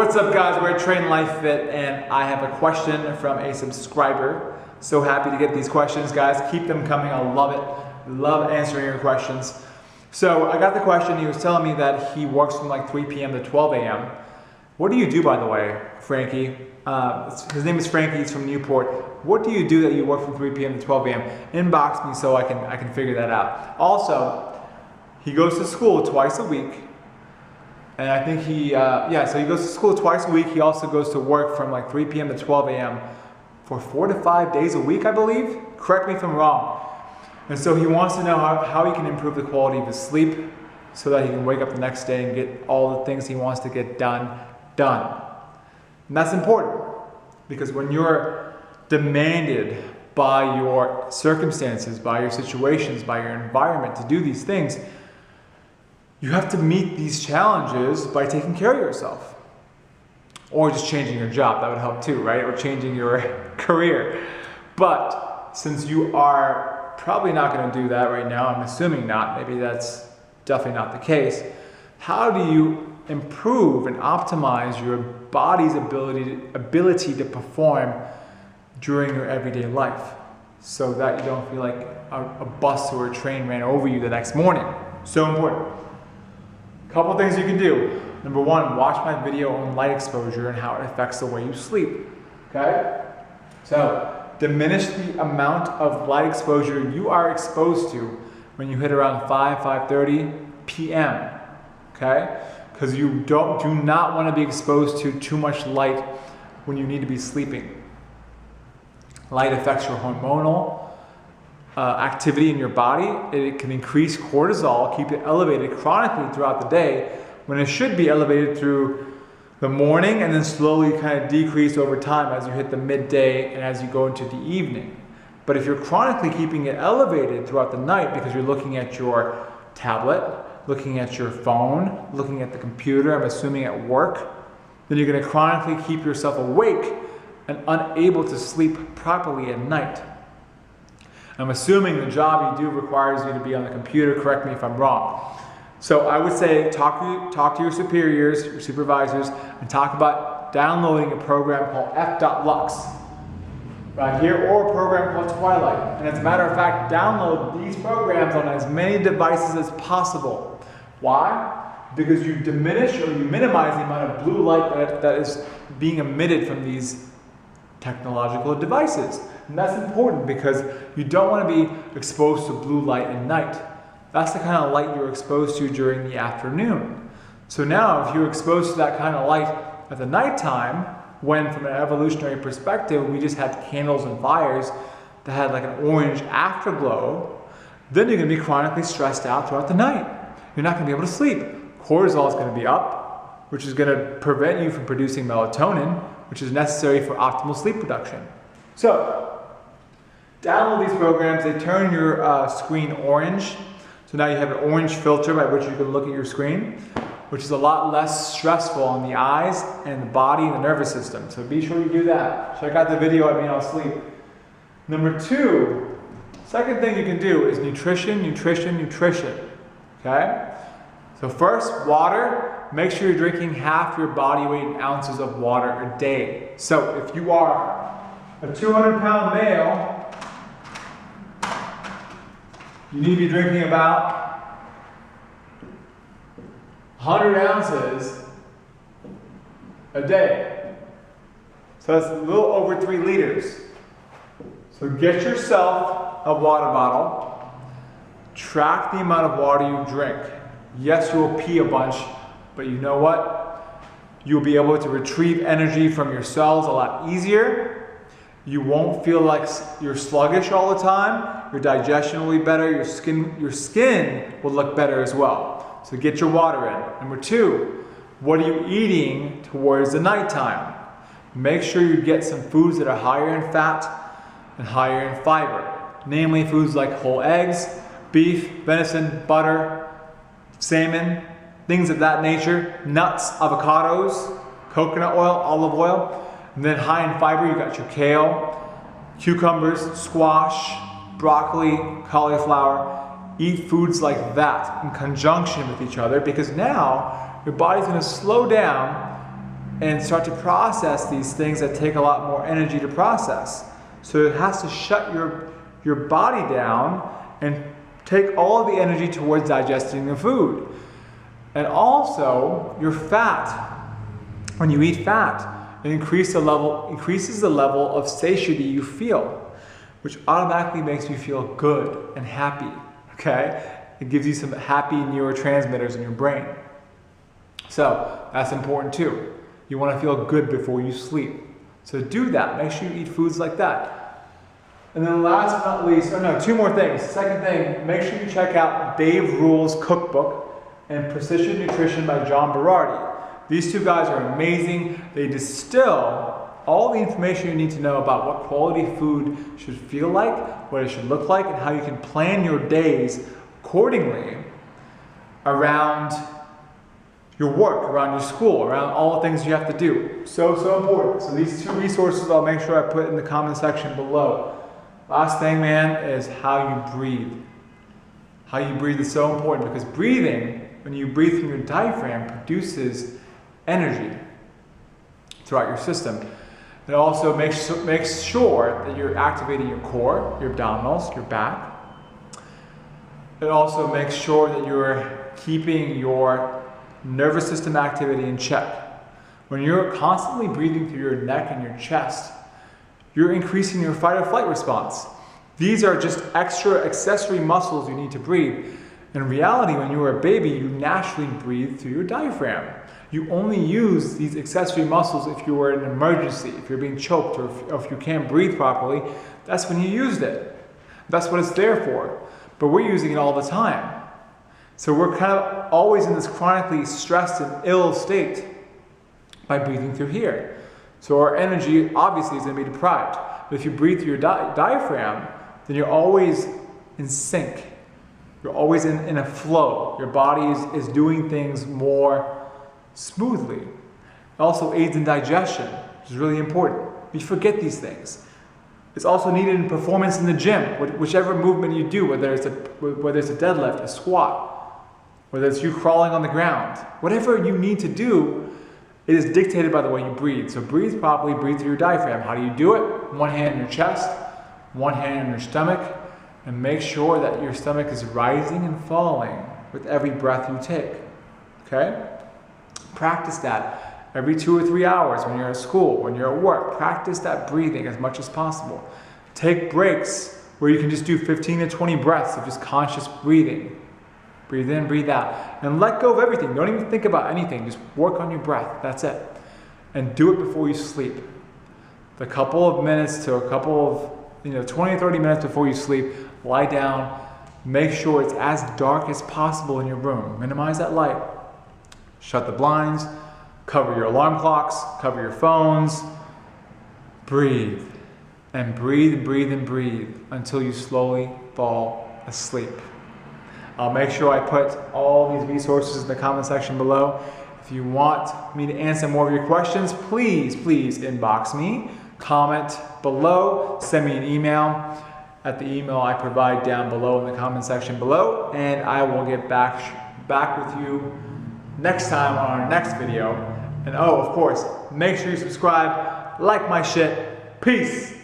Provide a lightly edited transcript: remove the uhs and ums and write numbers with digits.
What's up guys, we're at Train Life Fit and I have a question from a subscriber. So happy to get these questions guys, keep them coming, I love it. Love answering your questions. So I got the question, he was telling me that he works from like 3 p.m. to 12 a.m. What do you do by the way, Frankie? His name is Frankie, he's from Newport. What do you do that you work from 3 p.m. to 12 a.m.? Inbox me so I can figure that out. Also, he goes to school twice a week. And I think so he goes to school twice a week. He also goes to work from like 3 p.m. to 12 a.m. for 4 to 5 days a week, I believe. Correct me if I'm wrong. And so he wants to know how he can improve the quality of his sleep so that he can wake up the next day and get all the things he wants to get done. And that's important because when you're demanded by your circumstances, by your situations, by your environment to do these things, you have to meet these challenges by taking care of yourself. Or just changing your job, that would help too, right? Or changing your career. But since you are probably not going to do that right now, I'm assuming not, maybe that's definitely not the case, how do you improve and optimize your body's ability to perform during your everyday life so that you don't feel like a bus or a train ran over you the next morning? So important. Couple things you can do. Number one, watch my video on light exposure and how it affects the way you sleep. Okay? So, diminish the amount of light exposure you are exposed to when you hit around 5:30 p.m. Okay? Because you do not want to be exposed to too much light when you need to be sleeping. Light affects your hormonal activity in your body. It can increase cortisol, keep it elevated chronically throughout the day when it should be elevated through the morning and then slowly kind of decrease over time as you hit the midday and as you go into the evening. But if you're chronically keeping it elevated throughout the night because you're looking at your tablet, looking at your phone, looking at the computer, I'm assuming at work, then you're going to chronically keep yourself awake and unable to sleep properly at night. I'm assuming the job you do requires you to be on the computer, correct me if I'm wrong. So I would say talk to your superiors, your supervisors, and talk about downloading a program called F.Lux right here, or a program called Twilight. And as a matter of fact, download these programs on as many devices as possible. Why? Because you diminish or you minimize the amount of blue light that is being emitted from these technological devices. And that's important because you don't want to be exposed to blue light at night. That's the kind of light you're exposed to during the afternoon. So now if you're exposed to that kind of light at the nighttime, when from an evolutionary perspective we just had candles and fires that had like an orange afterglow, then you're going to be chronically stressed out throughout the night. You're not going to be able to sleep. Cortisol is going to be up, which is going to prevent you from producing melatonin, which is necessary for optimal sleep production. So, download these programs, they turn your screen orange. So now you have an orange filter by which you can look at your screen, which is a lot less stressful on the eyes and the body and the nervous system. So be sure you do that. Check out the video at Me on Sleep. Number two, second thing you can do is nutrition. Okay? So first, water. Make sure you're drinking half your body weight in ounces of water a day. So if you are a 200-pound male, you need to be drinking about 100 ounces a day. So that's a little over 3 liters. So get yourself a water bottle. Track the amount of water you drink. Yes, you will pee a bunch, but you know what? You'll be able to retrieve energy from your cells a lot easier. You won't feel like you're sluggish all the time. Your digestion will be better. Your skin will look better as well. So get your water in. Number two, what are you eating towards the nighttime? Make sure you get some foods that are higher in fat and higher in fiber. Namely foods like whole eggs, beef, venison, butter, salmon, things of that nature, nuts, avocados, coconut oil, olive oil. And then high in fiber, you got your kale, cucumbers, squash, broccoli, cauliflower. Eat foods like that in conjunction with each other because now your body's going to slow down and start to process these things that take a lot more energy to process. So it has to shut your body down and take all of the energy towards digesting the food. And also, your fat, when you eat fat, it increases the level of satiety you feel, which automatically makes you feel good and happy, okay? It gives you some happy neurotransmitters in your brain. So that's important too. You want to feel good before you sleep. So do that. Make sure you eat foods like that. And then last but not least, two more things. Second thing, make sure you check out Dave Rule's cookbook and Precision Nutrition by John Berardi. These two guys are amazing. They distill all the information you need to know about what quality food should feel like, what it should look like, and how you can plan your days accordingly around your work, around your school, around all the things you have to do. So important. So these two resources I'll make sure I put in the comment section below. Last thing, man, is how you breathe. How you breathe is so important because breathing, when you breathe from your diaphragm, produces energy throughout your system. It also makes sure that you're activating your core, your abdominals, your back. It also makes sure that you're keeping your nervous system activity in check. When you're constantly breathing through your neck and your chest, you're increasing your fight or flight response. These are just extra accessory muscles you need to breathe. In reality, when you were a baby, you naturally breathe through your diaphragm. You only use these accessory muscles if you were in an emergency, if you're being choked, or if you can't breathe properly, that's when you used it. That's what it's there for. But we're using it all the time. So we're kind of always in this chronically stressed and ill state by breathing through here. So our energy obviously is going to be deprived. But if you breathe through your diaphragm, then you're always in sync. You're always in a flow. Your body is doing things more smoothly. It also aids in digestion, which is really important. We forget these things. It's also needed in performance in the gym, whichever movement you do, whether it's a deadlift, a squat, whether it's you crawling on the ground. Whatever you need to do, it is dictated by the way you breathe. So breathe properly, breathe through your diaphragm. How do you do it? One hand in your chest, one hand in your stomach, and make sure that your stomach is rising and falling with every breath you take. Okay? Practice that every 2 or 3 hours when you're at school, when you're at work. Practice that breathing as much as possible. Take breaks where you can just do 15 to 20 breaths of just conscious breathing. Breathe in, breathe out. And let go of everything. Don't even think about anything. Just work on your breath. That's it. And do it before you sleep. The couple of minutes to a couple of, 20 or 30 minutes before you sleep, lie down. Make sure it's as dark as possible in your room. Minimize that light. Shut the blinds. Cover your alarm clocks. Cover your phones. Breathe. And breathe and breathe and breathe until you slowly fall asleep. I'll make sure I put all these resources in the comment section below. If you want me to answer more of your questions, please inbox me, comment below, send me an email at the email I provide down below in the comment section below, and I will get back with you next time on our next video. And of course, make sure you subscribe, like my shit. Peace.